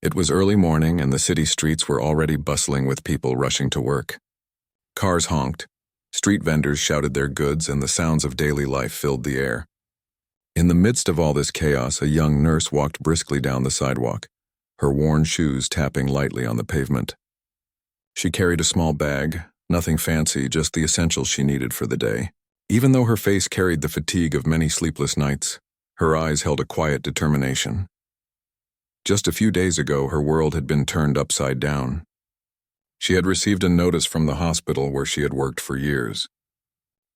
It was early morning and the city streets were already bustling with people rushing to work. Cars honked, street vendors shouted their goods, and the sounds of daily life filled the air. In the midst of all this chaos, a young nurse walked briskly down the sidewalk, her worn shoes tapping lightly on the pavement. She carried a small bag, nothing fancy, just the essentials she needed for the day. Even though her face carried the fatigue of many sleepless nights, her eyes held a quiet determination. Just a few days ago, her world had been turned upside down. She had received a notice from the hospital where she had worked for years.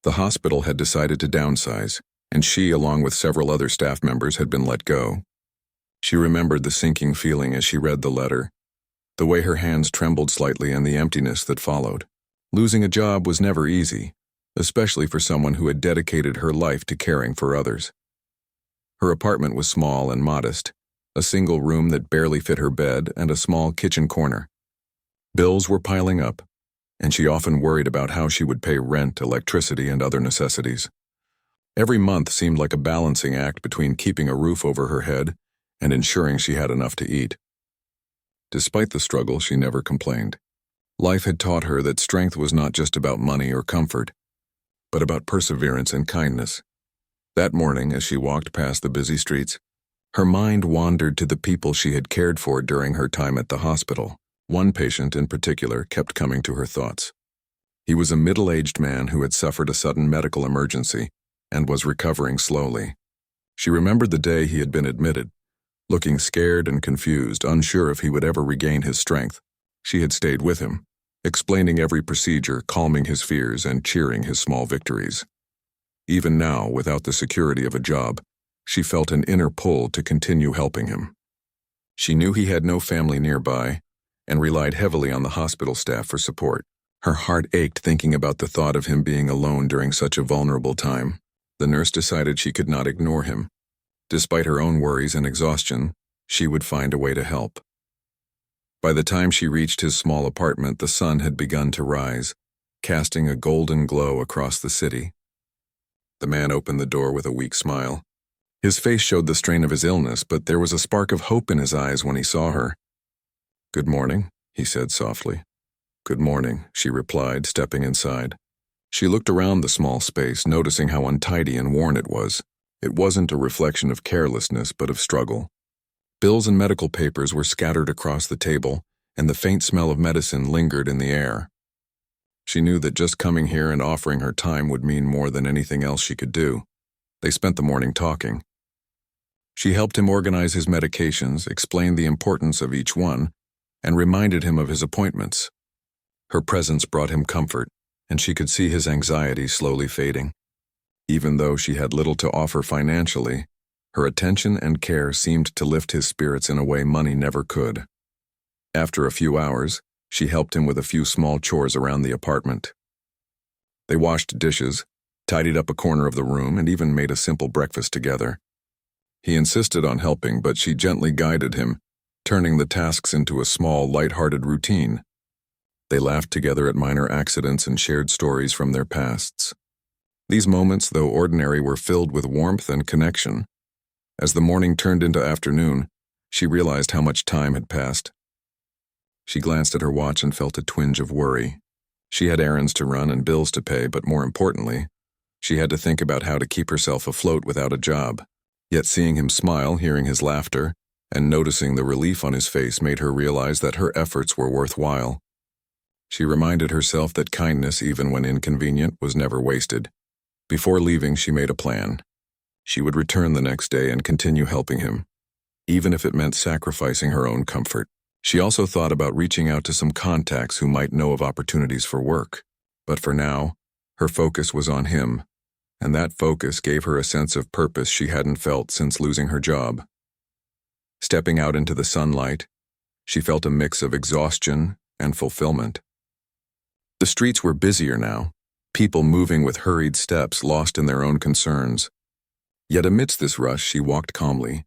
The hospital had decided to downsize, and she, along with several other staff members, had been let go. She remembered the sinking feeling as she read the letter, the way her hands trembled slightly and the emptiness that followed. Losing a job was never easy, especially for someone who had dedicated her life to caring for others. Her apartment was small and modest, a single room that barely fit her bed and a small kitchen corner. Bills were piling up, and she often worried about how she would pay rent, electricity, and other necessities. Every month seemed like a balancing act between keeping a roof over her head and ensuring she had enough to eat. Despite the struggle, she never complained. Life had taught her that strength was not just about money or comfort, but about perseverance and kindness. That morning, as she walked past the busy streets, her mind wandered to the people she had cared for during her time at the hospital. One patient in particular kept coming to her thoughts. He was a middle-aged man who had suffered a sudden medical emergency and was recovering slowly. She remembered the day he had been admitted, looking scared and confused, unsure if he would ever regain his strength. She had stayed with him, explaining every procedure, calming his fears, and cheering his small victories. Even now, without the security of a job, she felt an inner pull to continue helping him. She knew he had no family nearby and relied heavily on the hospital staff for support. Her heart ached thinking about the thought of him being alone during such a vulnerable time. The nurse decided she could not ignore him. Despite her own worries and exhaustion, she would find a way to help. By the time she reached his small apartment, the sun had begun to rise, casting a golden glow across the city. The man opened the door with a weak smile. His face showed the strain of his illness, but there was a spark of hope in his eyes when he saw her. "Good morning," he said softly. "Good morning," she replied, stepping inside. She looked around the small space, noticing how untidy and worn it was. It wasn't a reflection of carelessness, but of struggle. Bills and medical papers were scattered across the table, and the faint smell of medicine lingered in the air. She knew that just coming here and offering her time would mean more than anything else she could do. They spent the morning talking. She helped him organize his medications, explained the importance of each one, and reminded him of his appointments. Her presence brought him comfort, and she could see his anxiety slowly fading. Even though she had little to offer financially, her attention and care seemed to lift his spirits in a way money never could. After a few hours, she helped him with a few small chores around the apartment. They washed dishes, tidied up a corner of the room, and even made a simple breakfast together. He insisted on helping, but she gently guided him, turning the tasks into a small, light-hearted routine. They laughed together at minor accidents and shared stories from their pasts. These moments, though ordinary, were filled with warmth and connection. As the morning turned into afternoon, she realized how much time had passed. She glanced at her watch and felt a twinge of worry. She had errands to run and bills to pay, but more importantly, she had to think about how to keep herself afloat without a job. Yet seeing him smile, hearing his laughter, and noticing the relief on his face made her realize that her efforts were worthwhile. She reminded herself that kindness, even when inconvenient, was never wasted. Before leaving, she made a plan. She would return the next day and continue helping him, even if it meant sacrificing her own comfort. She also thought about reaching out to some contacts who might know of opportunities for work. But for now, her focus was on him, and that focus gave her a sense of purpose she hadn't felt since losing her job. Stepping out into the sunlight, she felt a mix of exhaustion and fulfillment. The streets were busier now, people moving with hurried steps, lost in their own concerns. Yet amidst this rush, she walked calmly,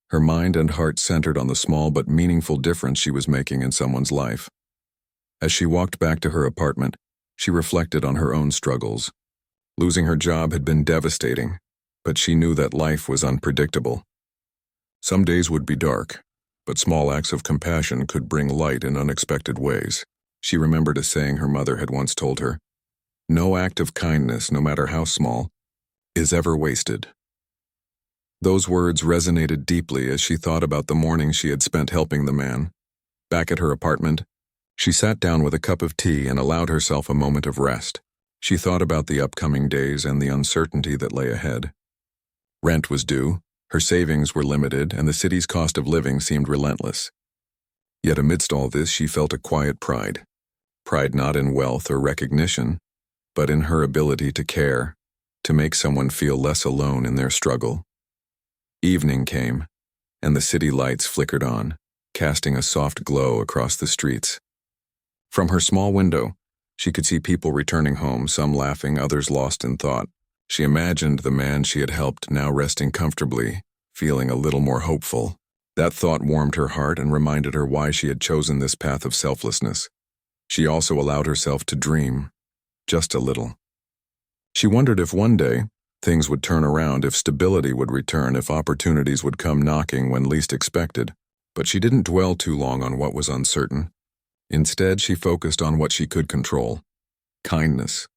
her mind and heart centered on the small but meaningful difference she was making in someone's life. As she walked back to her apartment, she reflected on her own struggles. Losing her job had been devastating, but she knew that life was unpredictable. Some days would be dark, but small acts of compassion could bring light in unexpected ways. She remembered a saying her mother had once told her, "No act of kindness, no matter how small, is ever wasted." Those words resonated deeply as she thought about the morning she had spent helping the man. Back at her apartment, she sat down with a cup of tea and allowed herself a moment of rest. She thought about the upcoming days and the uncertainty that lay ahead. Rent was due, her savings were limited, and the city's cost of living seemed relentless. Yet amidst all this, she felt a quiet pride. Pride not in wealth or recognition, but in her ability to care, to make someone feel less alone in their struggle. Evening came, and the city lights flickered on, casting a soft glow across the streets. From her small window, she could see people returning home, some laughing, others lost in thought. She imagined the man she had helped now resting comfortably, feeling a little more hopeful. That thought warmed her heart and reminded her why she had chosen this path of selflessness. She also allowed herself to dream, just a little. She wondered if one day, things would turn around, if stability would return, if opportunities would come knocking when least expected. But she didn't dwell too long on what was uncertain. Instead, she focused on what she could control: kindness,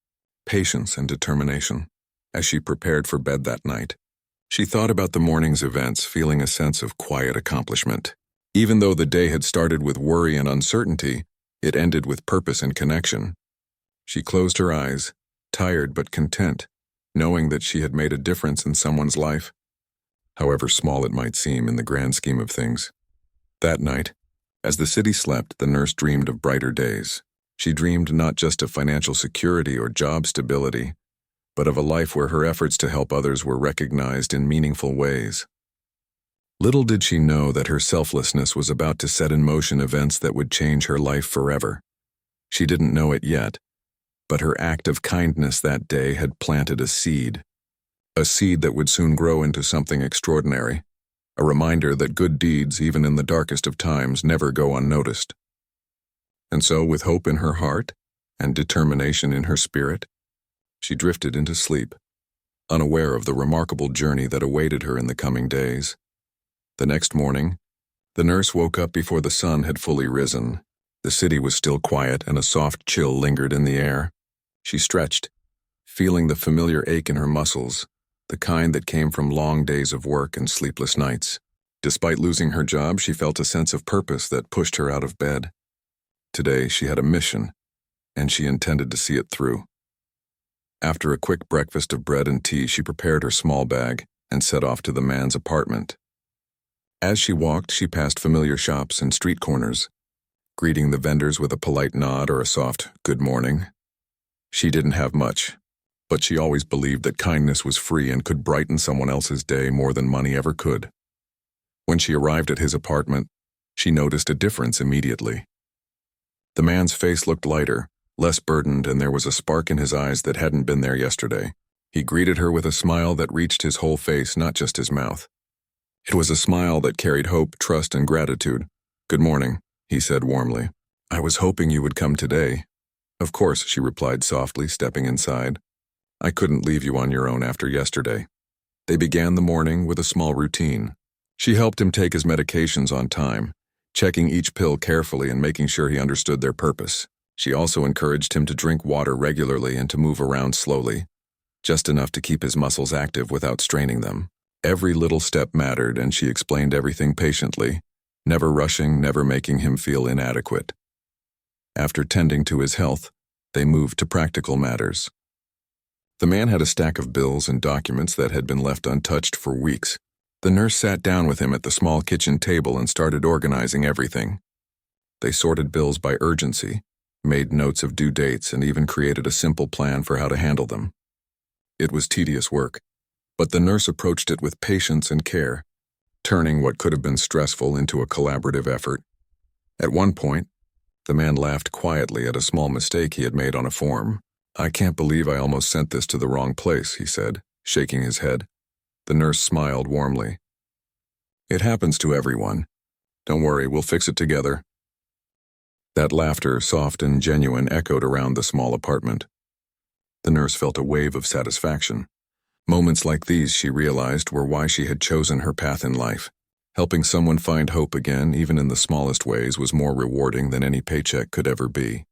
patience, and determination. As she prepared for bed that night, she thought about the morning's events, feeling a sense of quiet accomplishment. Even though the day had started with worry and uncertainty, it ended with purpose and connection. She closed her eyes, tired but content, knowing that she had made a difference in someone's life, however small it might seem in the grand scheme of things. That night, as the city slept, the nurse dreamed of brighter days. She dreamed not just of financial security or job stability, but of a life where her efforts to help others were recognized in meaningful ways. Little did she know that her selflessness was about to set in motion events that would change her life forever. She didn't know it yet, but her act of kindness that day had planted a seed that would soon grow into something extraordinary, a reminder that good deeds, even in the darkest of times, never go unnoticed. And so, with hope in her heart and determination in her spirit, she drifted into sleep, unaware of the remarkable journey that awaited her in the coming days. The next morning, the nurse woke up before the sun had fully risen. The city was still quiet, and a soft chill lingered in the air. She stretched, feeling the familiar ache in her muscles, the kind that came from long days of work and sleepless nights. Despite losing her job, she felt a sense of purpose that pushed her out of bed. Today, she had a mission, and she intended to see it through. After a quick breakfast of bread and tea, she prepared her small bag and set off to the man's apartment. As she walked, she passed familiar shops and street corners, greeting the vendors with a polite nod or a soft "good morning." She didn't have much, but she always believed that kindness was free and could brighten someone else's day more than money ever could. When she arrived at his apartment, she noticed a difference immediately. The man's face looked lighter, less burdened, and there was a spark in his eyes that hadn't been there yesterday. He greeted her with a smile that reached his whole face, not just his mouth. It was a smile that carried hope, trust, and gratitude. "Good morning," he said warmly. "I was hoping you would come today." "Of course," she replied softly, stepping inside. "I couldn't leave you on your own after yesterday." They began the morning with a small routine. She helped him take his medications on time, checking each pill carefully and making sure he understood their purpose. She also encouraged him to drink water regularly and to move around slowly, just enough to keep his muscles active without straining them. Every little step mattered, and she explained everything patiently, never rushing, never making him feel inadequate. After tending to his health, they moved to practical matters. The man had a stack of bills and documents that had been left untouched for weeks. The nurse sat down with him at the small kitchen table and started organizing everything. They sorted bills by urgency, made notes of due dates, and even created a simple plan for how to handle them. It was tedious work, but the nurse approached it with patience and care, turning what could have been stressful into a collaborative effort. At one point, the man laughed quietly at a small mistake he had made on a form. "I can't believe I almost sent this to the wrong place," he said, shaking his head. The nurse smiled warmly. "It happens to everyone. Don't worry, we'll fix it together." That laughter, soft and genuine, echoed around the small apartment. The nurse felt a wave of satisfaction. Moments like these, she realized, were why she had chosen her path in life, Helping someone find hope again, even in the smallest ways, was more rewarding than any paycheck could ever be.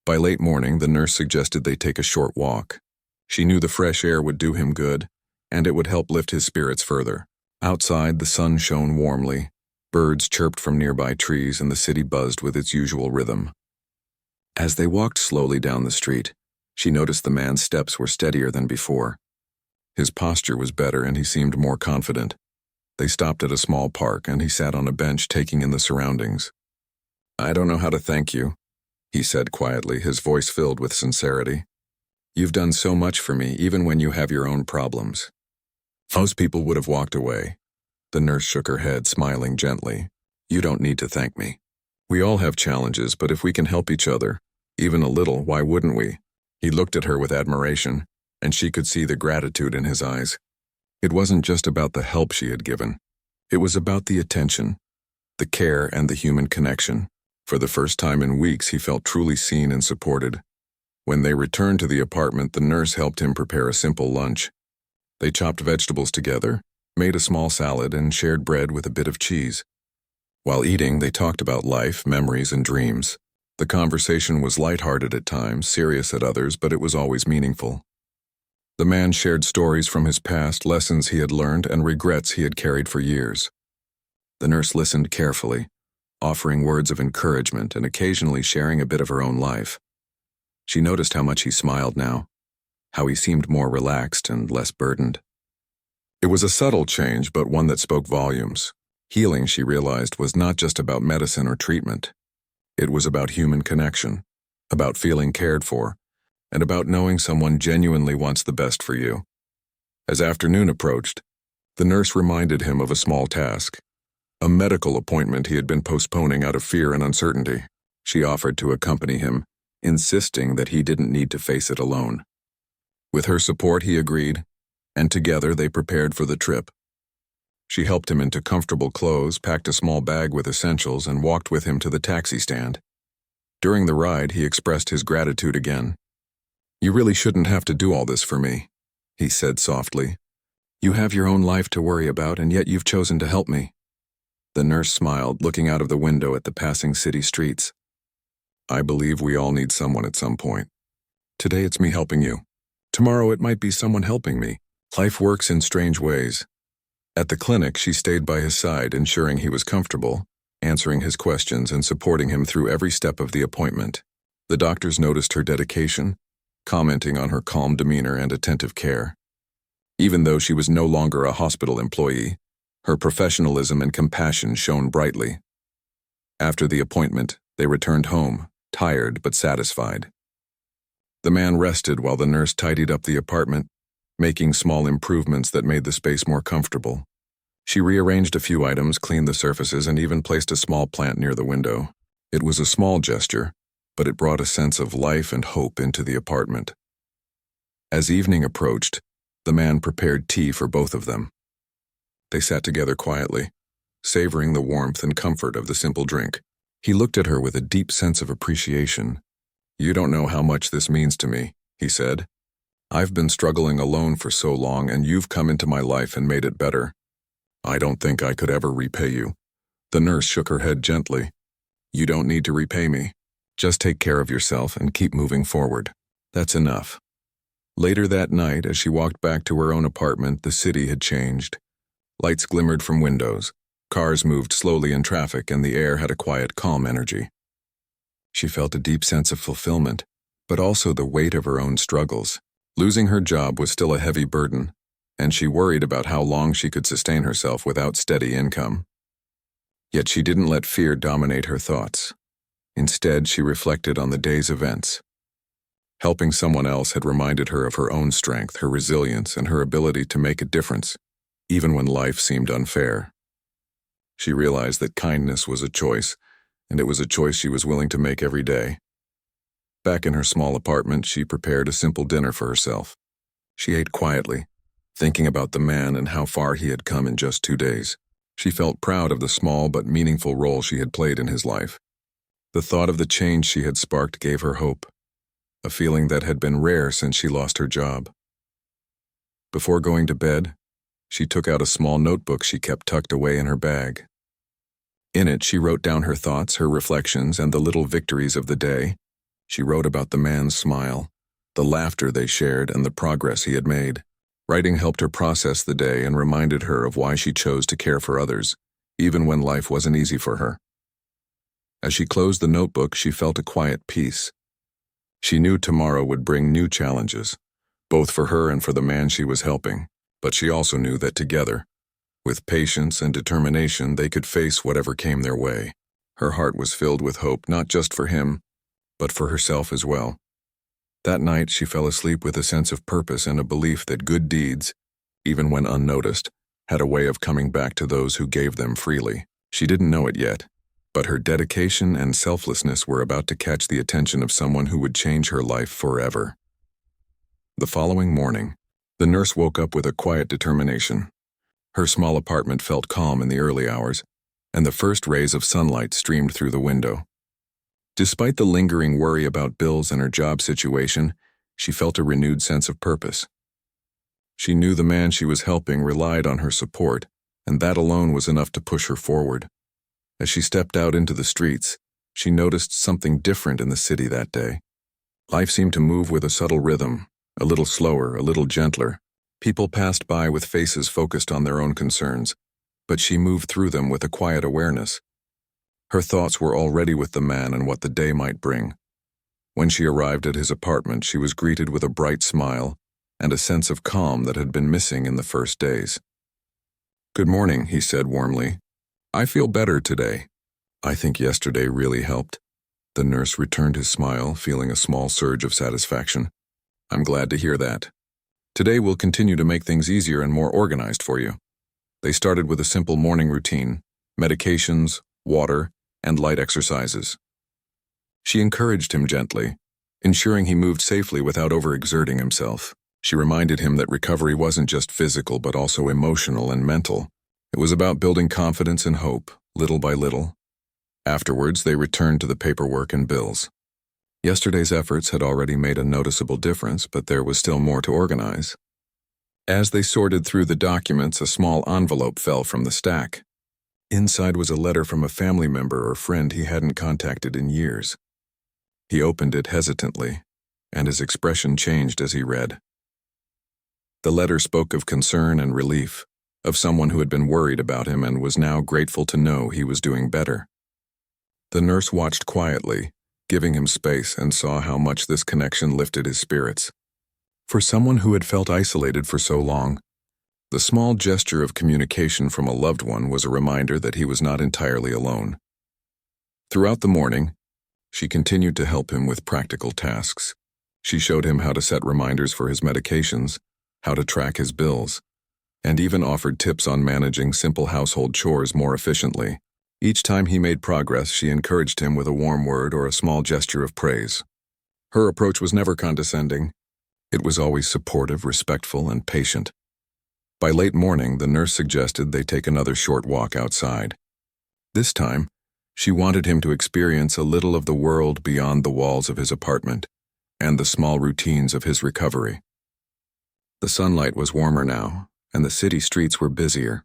By late morning, the nurse suggested they take a short walk. She knew the fresh air would do him good, and it would help lift his spirits further. Outside, the sun shone warmly, birds chirped from nearby trees, and the city buzzed with its usual rhythm. As they walked slowly down the street, she noticed the man's steps were steadier than before. His posture was better, and he seemed more confident. They stopped at a small park, and he sat on a bench taking in the surroundings. "I don't know how to thank you," he said quietly, his voice filled with sincerity. "You've done so much for me, even when you have your own problems." Most people would have walked away. The nurse shook her head, smiling gently. "You don't need to thank me. We all have challenges, but if we can help each other, even a little, why wouldn't we?" He looked at her with admiration, and she could see the gratitude in his eyes. It wasn't just about the help she had given. It was about the attention, the care, and the human connection. For the first time in weeks, he felt truly seen and supported. When they returned to the apartment, the nurse helped him prepare a simple lunch. They chopped vegetables together, made a small salad, and shared bread with a bit of cheese. While eating, they talked about life, memories, and dreams. The conversation was lighthearted at times, serious at others, but it was always meaningful. The man shared stories from his past, lessons he had learned, and regrets he had carried for years. The nurse listened carefully, offering words of encouragement and occasionally sharing a bit of her own life. She noticed how much he smiled now, how he seemed more relaxed and less burdened. It was a subtle change, but one that spoke volumes. Healing, she realized, was not just about medicine or treatment. It was about human connection, about feeling cared for, and about knowing someone genuinely wants the best for you. As afternoon approached, the nurse reminded him of a small task, a medical appointment he had been postponing out of fear and uncertainty. She offered to accompany him, insisting that he didn't need to face it alone. With her support, he agreed, and together they prepared for the trip. She helped him into comfortable clothes, packed a small bag with essentials, and walked with him to the taxi stand. During the ride, he expressed his gratitude again. "You really shouldn't have to do all this for me," he said softly. "You have your own life to worry about, and yet you've chosen to help me." The nurse smiled, looking out of the window at the passing city streets. "I believe we all need someone at some point. Today it's me helping you. Tomorrow it might be someone helping me. Life works in strange ways." At the clinic, she stayed by his side, ensuring he was comfortable, answering his questions and supporting him through every step of the appointment. The doctors noticed her dedication, commenting on her calm demeanor and attentive care. Even though she was no longer a hospital employee, her professionalism and compassion shone brightly. After the appointment, they returned home, tired but satisfied. The man rested while the nurse tidied up the apartment, making small improvements that made the space more comfortable. She rearranged a few items, cleaned the surfaces, and even placed a small plant near the window. It was a small gesture, but it brought a sense of life and hope into the apartment. As evening approached, the man prepared tea for both of them. They sat together quietly, savoring the warmth and comfort of the simple drink. He looked at her with a deep sense of appreciation. "You don't know how much this means to me," he said. "I've been struggling alone for so long, and you've come into my life and made it better. I don't think I could ever repay you." The nurse shook her head gently. "You don't need to repay me. Just take care of yourself and keep moving forward. That's enough." Later that night, as she walked back to her own apartment, the city had changed. Lights glimmered from windows, cars moved slowly in traffic, and the air had a quiet, calm energy. She felt a deep sense of fulfillment, but also the weight of her own struggles. Losing her job was still a heavy burden, and she worried about how long she could sustain herself without steady income. Yet she didn't let fear dominate her thoughts. Instead, she reflected on the day's events. Helping someone else had reminded her of her own strength, her resilience, and her ability to make a difference, even when life seemed unfair. She realized that kindness was a choice, and it was a choice she was willing to make every day. Back in her small apartment, she prepared a simple dinner for herself. She ate quietly, thinking about the man and how far he had come in just 2 days. She felt proud of the small but meaningful role she had played in his life. The thought of the change she had sparked gave her hope, a feeling that had been rare since she lost her job. Before going to bed, She took out a small notebook she kept tucked away in her bag. In it, she wrote down her thoughts, her reflections, and the little victories of the day. She wrote about the man's smile, the laughter they shared, and the progress he had made. Writing helped her process the day and reminded her of why she chose to care for others, even when life wasn't easy for her. As she closed the notebook, she felt a quiet peace. She knew tomorrow would bring new challenges, both for her and for the man she was helping, but she also knew that together, with patience and determination, they could face whatever came their way. Her heart was filled with hope, not just for him, but for herself as well. That night, she fell asleep with a sense of purpose and a belief that good deeds, even when unnoticed, had a way of coming back to those who gave them freely. She didn't know it yet, but her dedication and selflessness were about to catch the attention of someone who would change her life forever. The following morning, the nurse woke up with a quiet determination. Her small apartment felt calm in the early hours, and the first rays of sunlight streamed through the window. Despite the lingering worry about bills and her job situation, she felt a renewed sense of purpose. She knew the man she was helping relied on her support, and that alone was enough to push her forward. As she stepped out into the streets, she noticed something different in the city that day. Life seemed to move with a subtle rhythm, a little slower, a little gentler. People passed by with faces focused on their own concerns, but she moved through them with a quiet awareness. Her thoughts were already with the man and what the day might bring. When she arrived at his apartment, she was greeted with a bright smile and a sense of calm that had been missing in the first days. "Good morning," he said warmly. "I feel better today." "I think yesterday really helped." The nurse returned his smile, feeling a small surge of satisfaction. "I'm glad to hear that. Today we'll continue to make things easier and more organized for you." They started with a simple morning routine, medications, water, and light exercises. She encouraged him gently, ensuring he moved safely without overexerting himself. She reminded him that recovery wasn't just physical but also emotional and mental. It was about building confidence and hope, little by little. Afterwards, they returned to the paperwork and bills. Yesterday's efforts had already made a noticeable difference, but there was still more to organize. As they sorted through the documents, a small envelope fell from the stack. Inside was a letter from a family member or friend he hadn't contacted in years. He opened it hesitantly, and his expression changed as he read. The letter spoke of concern and relief, of someone who had been worried about him and was now grateful to know he was doing better. The nurse watched quietly, giving him space, and saw how much this connection lifted his spirits. For someone who had felt isolated for so long, the small gesture of communication from a loved one was a reminder that he was not entirely alone. Throughout the morning, she continued to help him with practical tasks. She showed him how to set reminders for his medications, how to track his bills, and even offered tips on managing simple household chores more efficiently. Each time he made progress, she encouraged him with a warm word or a small gesture of praise. Her approach was never condescending. It was always supportive, respectful, and patient. By late morning, the nurse suggested they take another short walk outside. This time, she wanted him to experience a little of the world beyond the walls of his apartment and the small routines of his recovery. The sunlight was warmer now, and the city streets were busier.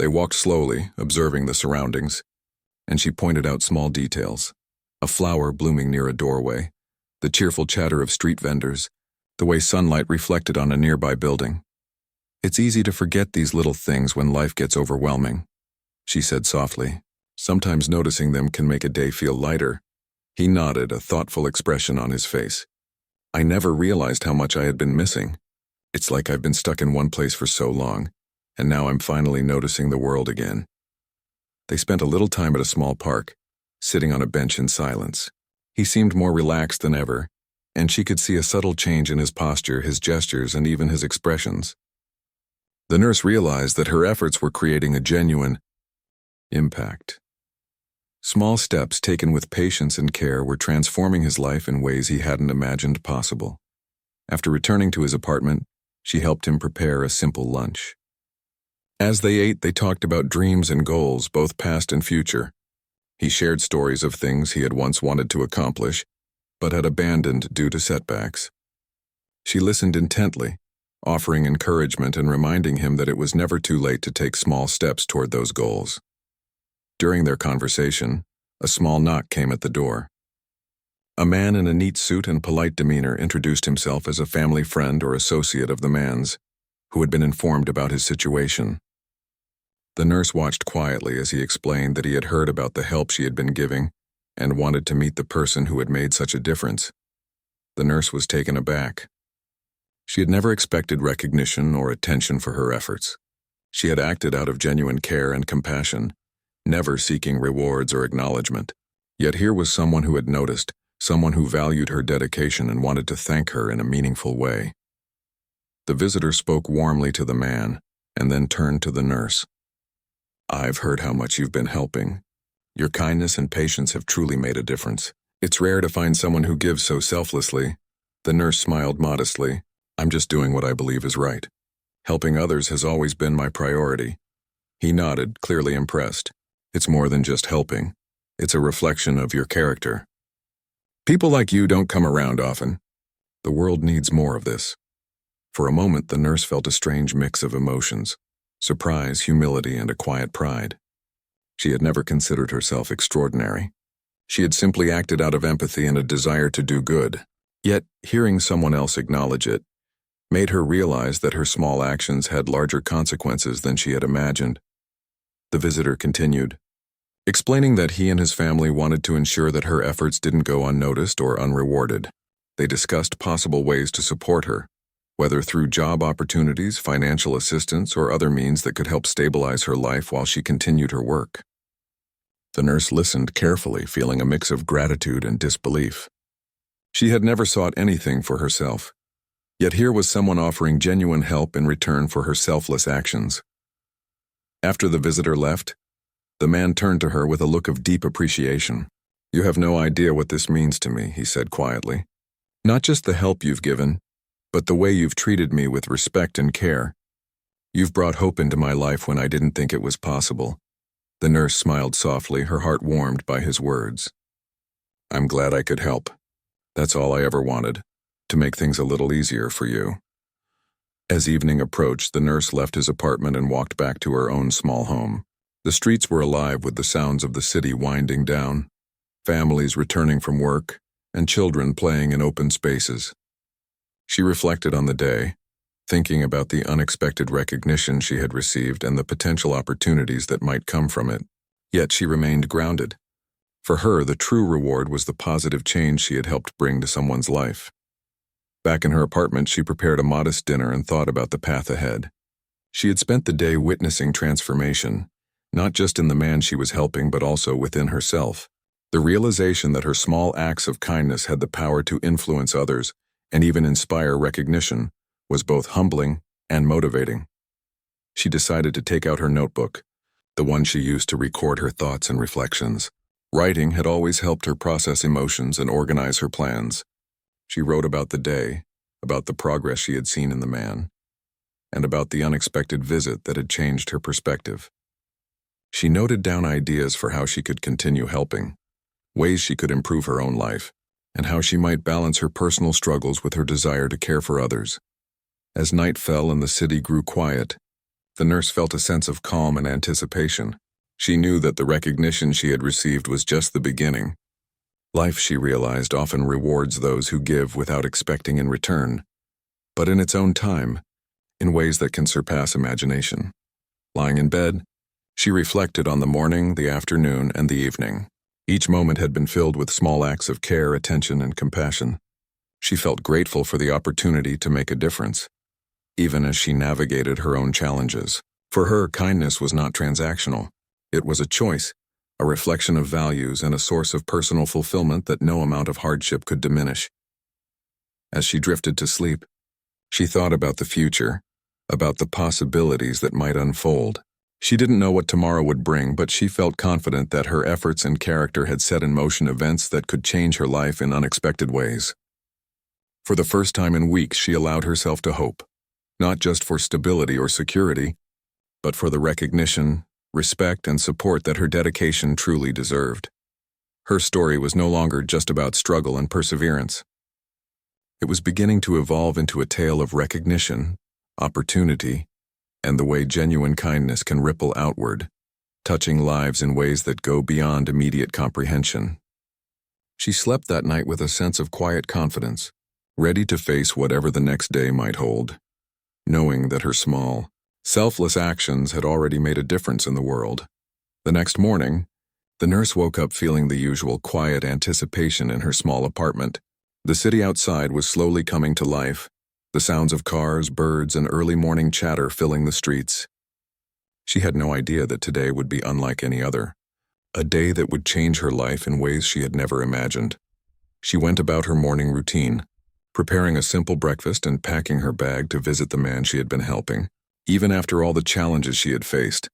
They walked slowly, observing the surroundings, and she pointed out small details: a flower blooming near a doorway, the cheerful chatter of street vendors, the way sunlight reflected on a nearby building. "It's easy to forget these little things when life gets overwhelming," she said softly. "Sometimes noticing them can make a day feel lighter." He nodded, a thoughtful expression on his face. "I never realized how much I had been missing. It's like I've been stuck in one place for so long, and now I'm finally noticing the world again." They spent a little time at a small park, sitting on a bench in silence. He seemed more relaxed than ever, and she could see a subtle change in his posture, his gestures, and even his expressions. The nurse realized that her efforts were creating a genuine impact. Small steps taken with patience and care were transforming his life in ways he hadn't imagined possible. After returning to his apartment, she helped him prepare a simple lunch. As they ate, they talked about dreams and goals, both past and future. He shared stories of things he had once wanted to accomplish, but had abandoned due to setbacks. She listened intently, offering encouragement and reminding him that it was never too late to take small steps toward those goals. During their conversation, a small knock came at the door. A man in a neat suit and polite demeanor introduced himself as a family friend or associate of the man's, who had been informed about his situation. The nurse watched quietly as he explained that he had heard about the help she had been giving and wanted to meet the person who had made such a difference. The nurse was taken aback. She had never expected recognition or attention for her efforts. She had acted out of genuine care and compassion, never seeking rewards or acknowledgement. Yet here was someone who had noticed, someone who valued her dedication and wanted to thank her in a meaningful way. The visitor spoke warmly to the man and then turned to the nurse. "I've heard how much you've been helping. Your kindness and patience have truly made a difference. It's rare to find someone who gives so selflessly." The nurse smiled modestly. "I'm just doing what I believe is right. Helping others has always been my priority." He nodded, clearly impressed. "It's more than just helping. It's a reflection of your character. People like you don't come around often. The world needs more of this." For a moment, the nurse felt a strange mix of emotions: surprise, humility, and a quiet pride. She had never considered herself extraordinary. She had simply acted out of empathy and a desire to do good. Yet, hearing someone else acknowledge it made her realize that her small actions had larger consequences than she had imagined. The visitor continued, explaining that he and his family wanted to ensure that her efforts didn't go unnoticed or unrewarded. They discussed possible ways to support her, whether through job opportunities, financial assistance, or other means that could help stabilize her life while she continued her work. The nurse listened carefully, feeling a mix of gratitude and disbelief. She had never sought anything for herself, yet here was someone offering genuine help in return for her selfless actions. After the visitor left, the man turned to her with a look of deep appreciation. "You have no idea what this means to me," he said quietly. "Not just the help you've given, but the way you've treated me with respect and care. You've brought hope into my life when I didn't think it was possible." The nurse smiled softly, her heart warmed by his words. "I'm glad I could help. That's all I ever wanted, to make things a little easier for you." As evening approached, the nurse left his apartment and walked back to her own small home. The streets were alive with the sounds of the city winding down, families returning from work, and children playing in open spaces. She reflected on the day, thinking about the unexpected recognition she had received and the potential opportunities that might come from it. Yet she remained grounded. For her, the true reward was the positive change she had helped bring to someone's life. Back in her apartment, she prepared a modest dinner and thought about the path ahead. She had spent the day witnessing transformation, not just in the man she was helping but also within herself. The realization that her small acts of kindness had the power to influence others and even inspire recognition was both humbling and motivating. She decided to take out her notebook, the one she used to record her thoughts and reflections. Writing had always helped her process emotions and organize her plans. She wrote about the day, about the progress she had seen in the man, and about the unexpected visit that had changed her perspective. She noted down ideas for how she could continue helping, ways she could improve her own life, and how she might balance her personal struggles with her desire to care for others. As night fell and the city grew quiet, the nurse felt a sense of calm and anticipation. She knew that the recognition she had received was just the beginning. Life, she realized, often rewards those who give without expecting in return, but in its own time, in ways that can surpass imagination. Lying in bed, she reflected on the morning, the afternoon, and the evening. Each moment had been filled with small acts of care, attention, and compassion. She felt grateful for the opportunity to make a difference, even as she navigated her own challenges. For her, kindness was not transactional. It was a choice, a reflection of values, and a source of personal fulfillment that no amount of hardship could diminish. As she drifted to sleep, she thought about the future, about the possibilities that might unfold. She didn't know what tomorrow would bring, but she felt confident that her efforts and character had set in motion events that could change her life in unexpected ways. For the first time in weeks, she allowed herself to hope, not just for stability or security, but for the recognition, respect, and support that her dedication truly deserved. Her story was no longer just about struggle and perseverance. It was beginning to evolve into a tale of recognition, opportunity, and the way genuine kindness can ripple outward, touching lives in ways that go beyond immediate comprehension. She slept that night with a sense of quiet confidence, ready to face whatever the next day might hold, knowing that her small, selfless actions had already made a difference in the world. The next morning, the nurse woke up feeling the usual quiet anticipation in her small apartment. The city outside was slowly coming to life, the sounds of cars, birds, and early morning chatter filling the streets. She had no idea that today would be unlike any other, a day that would change her life in ways she had never imagined. She went about her morning routine, preparing a simple breakfast and packing her bag to visit the man she had been helping. Even after all the challenges she had faced,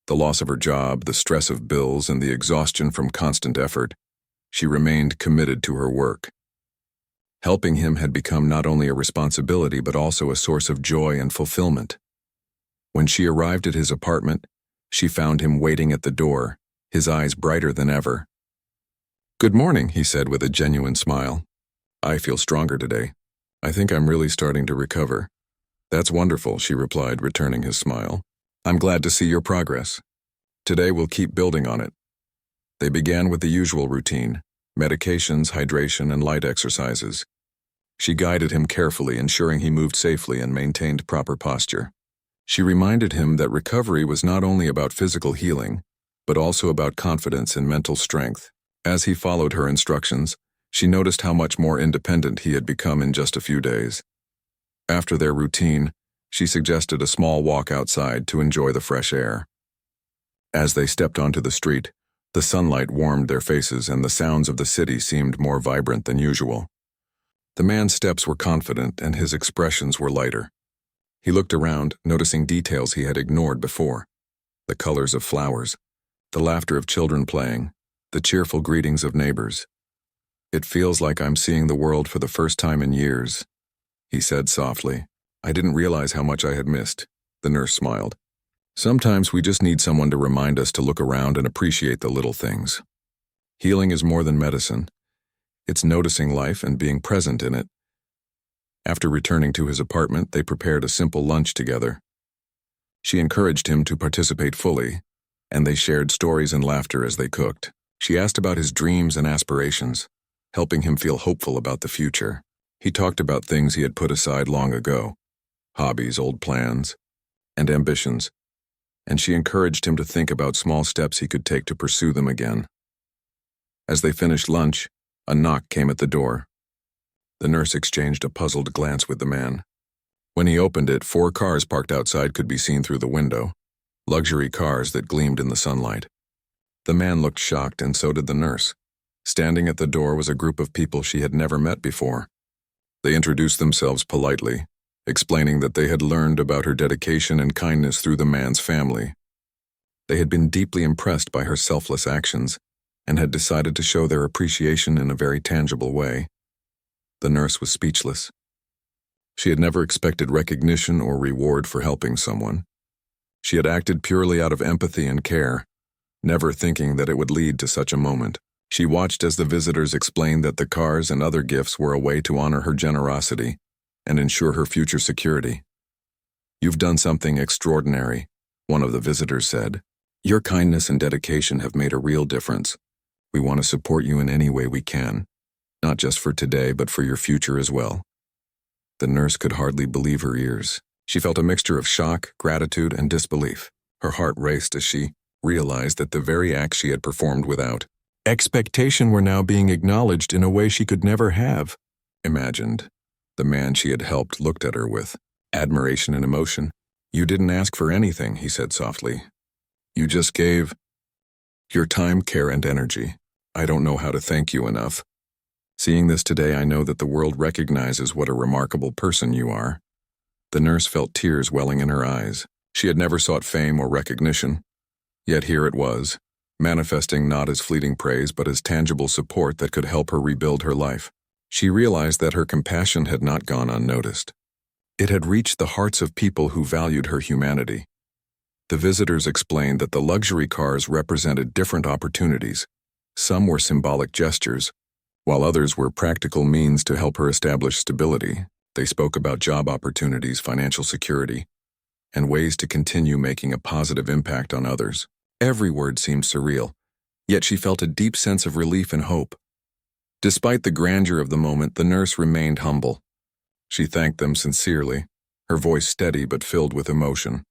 the loss of her job, the stress of bills, and the exhaustion from constant effort, she remained committed to her work. Helping him had become not only a responsibility but also a source of joy and fulfillment. When she arrived at his apartment, she found him waiting at the door, his eyes brighter than ever. "Good morning," he said with a genuine smile. "I feel stronger today. I think I'm really starting to recover." "That's wonderful," she replied, returning his smile. "I'm glad to see your progress. Today we'll keep building on it." They began with the usual routine: medications, hydration, and light exercises. She guided him carefully, ensuring he moved safely and maintained proper posture. She reminded him that recovery was not only about physical healing, but also about confidence and mental strength. As he followed her instructions, she noticed how much more independent he had become in just a few days. After their routine, she suggested a small walk outside to enjoy the fresh air. As they stepped onto the street, the sunlight warmed their faces and the sounds of the city seemed more vibrant than usual. The man's steps were confident and his expressions were lighter. He looked around, noticing details he had ignored before: the colors of flowers, the laughter of children playing, the cheerful greetings of neighbors. "It feels like I'm seeing the world for the first time in years," he said softly. "I didn't realize how much I had missed." The nurse smiled. "Sometimes we just need someone to remind us to look around and appreciate the little things. Healing is more than medicine. It's noticing life and being present in it." After returning to his apartment, they prepared a simple lunch together. She encouraged him to participate fully, and they shared stories and laughter as they cooked. She asked about his dreams and aspirations, helping him feel hopeful about the future. He talked about things he had put aside long ago: hobbies, old plans, and ambitions, and she encouraged him to think about small steps he could take to pursue them again. As they finished lunch, a knock came at the door. The nurse exchanged a puzzled glance with the man. When he opened it, 4 cars parked outside could be seen through the window, luxury cars that gleamed in the sunlight. The man looked shocked, and so did the nurse. Standing at the door was a group of people she had never met before. They introduced themselves politely, explaining that they had learned about her dedication and kindness through the man's family. They had been deeply impressed by her selfless actions and had decided to show their appreciation in a very tangible way. The nurse was speechless. She had never expected recognition or reward for helping someone. She had acted purely out of empathy and care, never thinking that it would lead to such a moment. She watched as the visitors explained that the cars and other gifts were a way to honor her generosity and ensure her future security. "You've done something extraordinary," one of the visitors said. "Your kindness and dedication have made a real difference. We want to support you in any way we can, not just for today but for your future as well." The nurse could hardly believe her ears. She felt a mixture of shock, gratitude, and disbelief. Her heart raced as she realized that the very acts she had performed without expectation were now being acknowledged in a way she could never have imagined. The man she had helped looked at her with admiration and emotion. "You didn't ask for anything," he said softly. "You just gave your time, care, and energy. I don't know how to thank you enough. Seeing this today, I know that the world recognizes what a remarkable person you are." The nurse felt tears welling in her eyes. She had never sought fame or recognition, yet here it was, manifesting not as fleeting praise but as tangible support that could help her rebuild her life. She realized that her compassion had not gone unnoticed. It had reached the hearts of people who valued her humanity. The visitors explained that the luxury cars represented different opportunities. Some were symbolic gestures, while others were practical means to help her establish stability. They spoke about job opportunities, financial security, and ways to continue making a positive impact on others. Every word seemed surreal, yet she felt a deep sense of relief and hope. Despite the grandeur of the moment, the nurse remained humble. She thanked them sincerely, her voice steady but filled with emotion.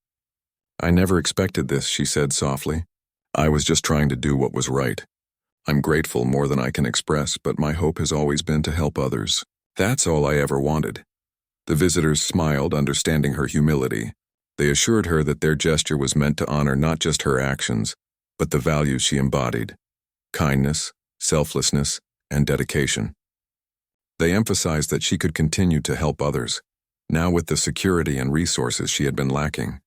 "I never expected this," she said softly. "I was just trying to do what was right. I'm grateful more than I can express, but my hope has always been to help others. That's all I ever wanted." The visitors smiled, understanding her humility. They assured her that their gesture was meant to honor not just her actions, but the values she embodied: kindness, selflessness, and dedication. They emphasized that she could continue to help others, now with the security and resources she had been lacking.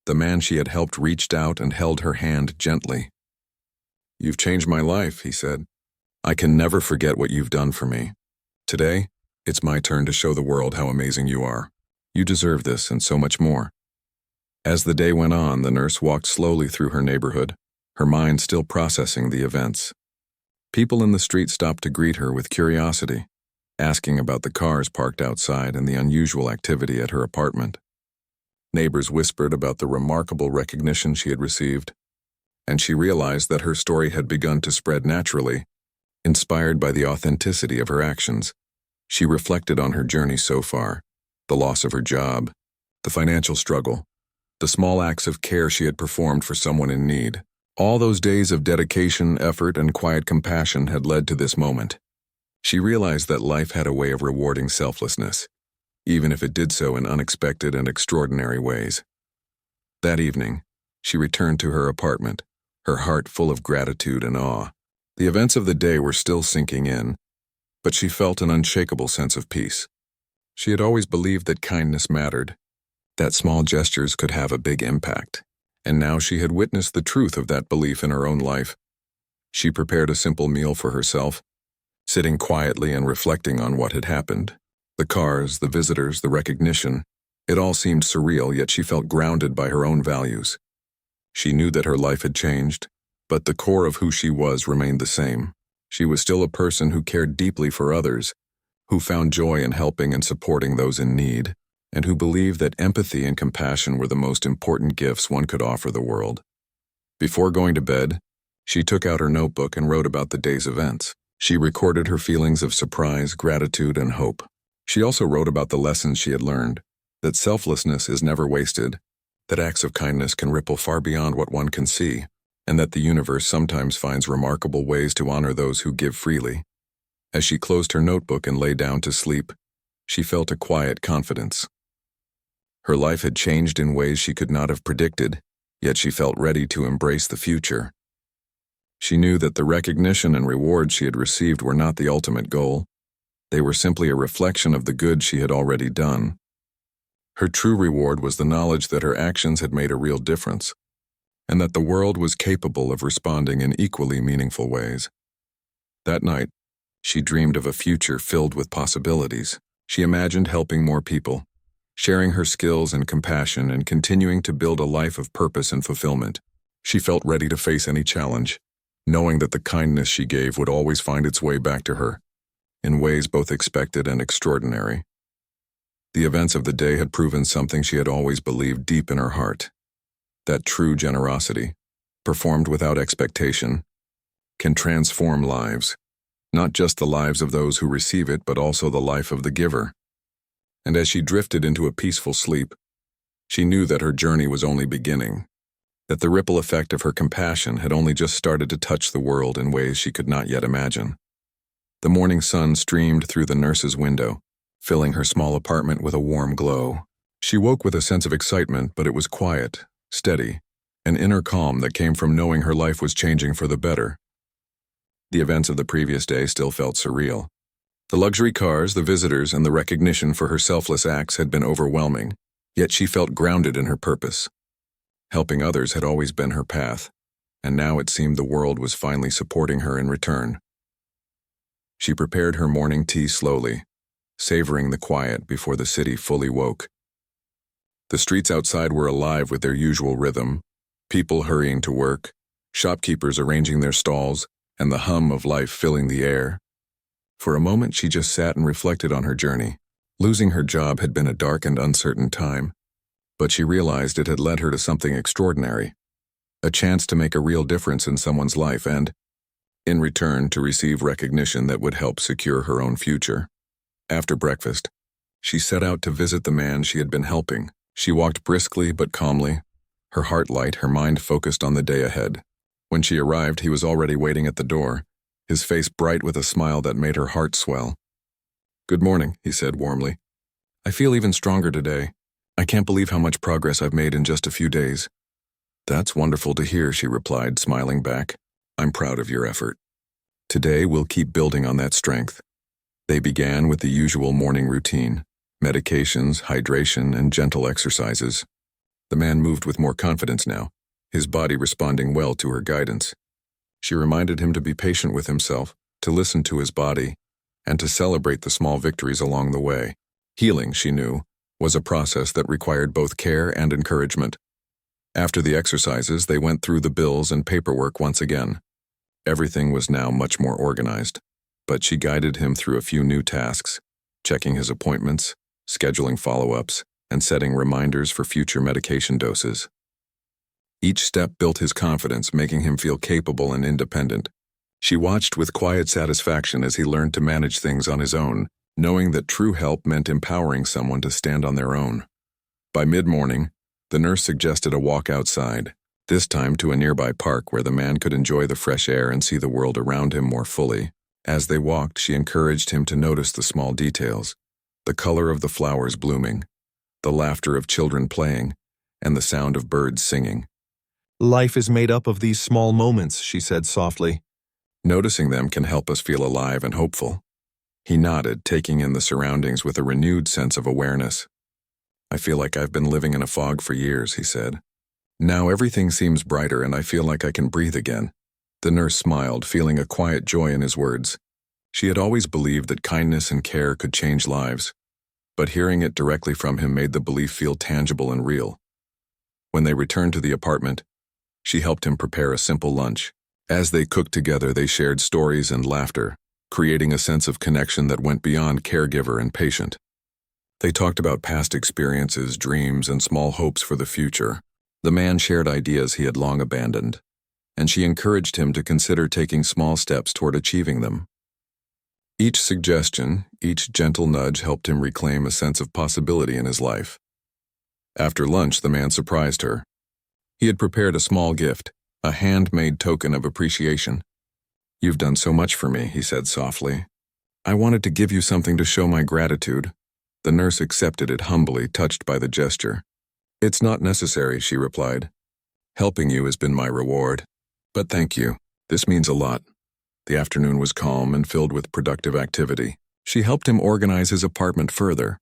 The man she had helped reached out and held her hand gently. "You've changed my life," he said. "I can never forget what you've done for me. Today, it's my turn to show the world how amazing you are. You deserve this and so much more." As the day went on, the nurse walked slowly through her neighborhood, her mind still processing the events. People in the street stopped to greet her with curiosity, asking about the cars parked outside and the unusual activity at her apartment. Neighbors whispered about the remarkable recognition she had received, and she realized that her story had begun to spread naturally, inspired by the authenticity of her actions. She reflected on her journey so far: the loss of her job, the financial struggle, the small acts of care she had performed for someone in need. All those days of dedication, effort, and quiet compassion had led to this moment. She realized that life had a way of rewarding selflessness, even if it did so in unexpected and extraordinary ways. That evening, she returned to her apartment, her heart full of gratitude and awe. The events of the day were still sinking in, but she felt an unshakable sense of peace. She had always believed that kindness mattered, that small gestures could have a big impact, and now she had witnessed the truth of that belief in her own life. She prepared a simple meal for herself, sitting quietly and reflecting on what had happened. The cars, the visitors, the recognition, it all seemed surreal, yet she felt grounded by her own values. She knew that her life had changed, but the core of who she was remained the same. She was still a person who cared deeply for others, who found joy in helping and supporting those in need, and who believed that empathy and compassion were the most important gifts one could offer the world. Before going to bed, she took out her notebook and wrote about the day's events. She recorded her feelings of surprise, gratitude, and hope. She also wrote about the lessons she had learned, that selflessness is never wasted, that acts of kindness can ripple far beyond what one can see, and that the universe sometimes finds remarkable ways to honor those who give freely. As she closed her notebook and lay down to sleep, she felt a quiet confidence. Her life had changed in ways she could not have predicted, yet she felt ready to embrace the future. She knew that the recognition and rewards she had received were not the ultimate goal. They were simply a reflection of the good she had already done. Her true reward was the knowledge that her actions had made a real difference, and that the world was capable of responding in equally meaningful ways. That night, she dreamed of a future filled with possibilities. She imagined helping more people, sharing her skills and compassion, and continuing to build a life of purpose and fulfillment. She felt ready to face any challenge, knowing that the kindness she gave would always find its way back to her, in ways both expected and extraordinary. The events of the day had proven something she had always believed deep in her heart: that true generosity, performed without expectation, can transform lives, not just the lives of those who receive it, but also the life of the giver. And as she drifted into a peaceful sleep, she knew that her journey was only beginning, that the ripple effect of her compassion had only just started to touch the world in ways she could not yet imagine. The morning sun streamed through the nurse's window, filling her small apartment with a warm glow. She woke with a sense of excitement, but it was quiet, steady, an inner calm that came from knowing her life was changing for the better. The events of the previous day still felt surreal. The luxury cars, the visitors, and the recognition for her selfless acts had been overwhelming, yet she felt grounded in her purpose. Helping others had always been her path, and now it seemed the world was finally supporting her in return. She prepared her morning tea slowly, savoring the quiet before the city fully woke. The streets outside were alive with their usual rhythm: people hurrying to work, shopkeepers arranging their stalls, and the hum of life filling the air. For a moment she just sat and reflected on her journey. Losing her job had been a dark and uncertain time, but she realized it had led her to something extraordinary, a chance to make a real difference in someone's life and, in return, to receive recognition that would help secure her own future. After breakfast, she set out to visit the man she had been helping. She walked briskly but calmly, her heart light, her mind focused on the day ahead. When she arrived, he was already waiting at the door, his face bright with a smile that made her heart swell. "Good morning," he said warmly. "I feel even stronger today. I can't believe how much progress I've made in just a few days." "That's wonderful to hear," she replied, smiling back. "I'm proud of your effort. Today we'll keep building on that strength." They began with the usual morning routine: medications, hydration, and gentle exercises. The man moved with more confidence now, his body responding well to her guidance. She reminded him to be patient with himself, to listen to his body, and to celebrate the small victories along the way. Healing, she knew, was a process that required both care and encouragement. After the exercises, they went through the bills and paperwork once again. Everything was now much more organized, but she guided him through a few new tasks, checking his appointments, scheduling follow-ups, and setting reminders for future medication doses. Each step built his confidence, making him feel capable and independent. She watched with quiet satisfaction as he learned to manage things on his own, knowing that true help meant empowering someone to stand on their own. By mid-morning, the nurse suggested a walk outside, this time to a nearby park where the man could enjoy the fresh air and see the world around him more fully. As they walked, she encouraged him to notice the small details: the color of the flowers blooming, the laughter of children playing, and the sound of birds singing. "Life is made up of these small moments," she said softly. "Noticing them can help us feel alive and hopeful." He nodded, taking in the surroundings with a renewed sense of awareness. "I feel like I've been living in a fog for years," he said. "Now everything seems brighter and I feel like I can breathe again." The nurse smiled, feeling a quiet joy in his words. She had always believed that kindness and care could change lives, but hearing it directly from him made the belief feel tangible and real. When they returned to the apartment, she helped him prepare a simple lunch. As they cooked together, they shared stories and laughter, creating a sense of connection that went beyond caregiver and patient. They talked about past experiences, dreams, and small hopes for the future. The man shared ideas he had long abandoned, and she encouraged him to consider taking small steps toward achieving them. Each suggestion, each gentle nudge helped him reclaim a sense of possibility in his life. After lunch, the man surprised her. He had prepared a small gift, a handmade token of appreciation. "You've done so much for me," he said softly. "I wanted to give you something to show my gratitude." The nurse accepted it humbly, touched by the gesture. "It's not necessary," she replied. "Helping you has been my reward. But thank you. This means a lot." The afternoon was calm and filled with productive activity. She helped him organize his apartment further,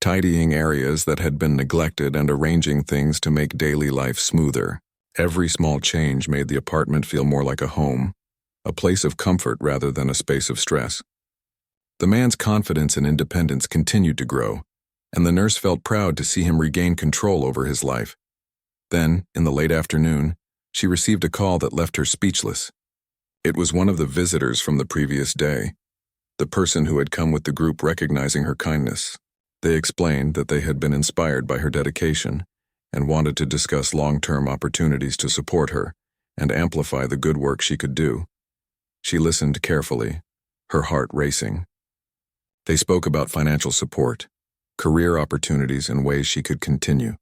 tidying areas that had been neglected and arranging things to make daily life smoother. Every small change made the apartment feel more like a home, a place of comfort rather than a space of stress. The man's confidence and independence continued to grow, and the nurse felt proud to see him regain control over his life. Then, in the late afternoon, she received a call that left her speechless. It was one of the visitors from the previous day, the person who had come with the group recognizing her kindness. They explained that they had been inspired by her dedication and wanted to discuss long-term opportunities to support her and amplify the good work she could do. She listened carefully, her heart racing. They spoke about financial support, career opportunities, and ways she could continue.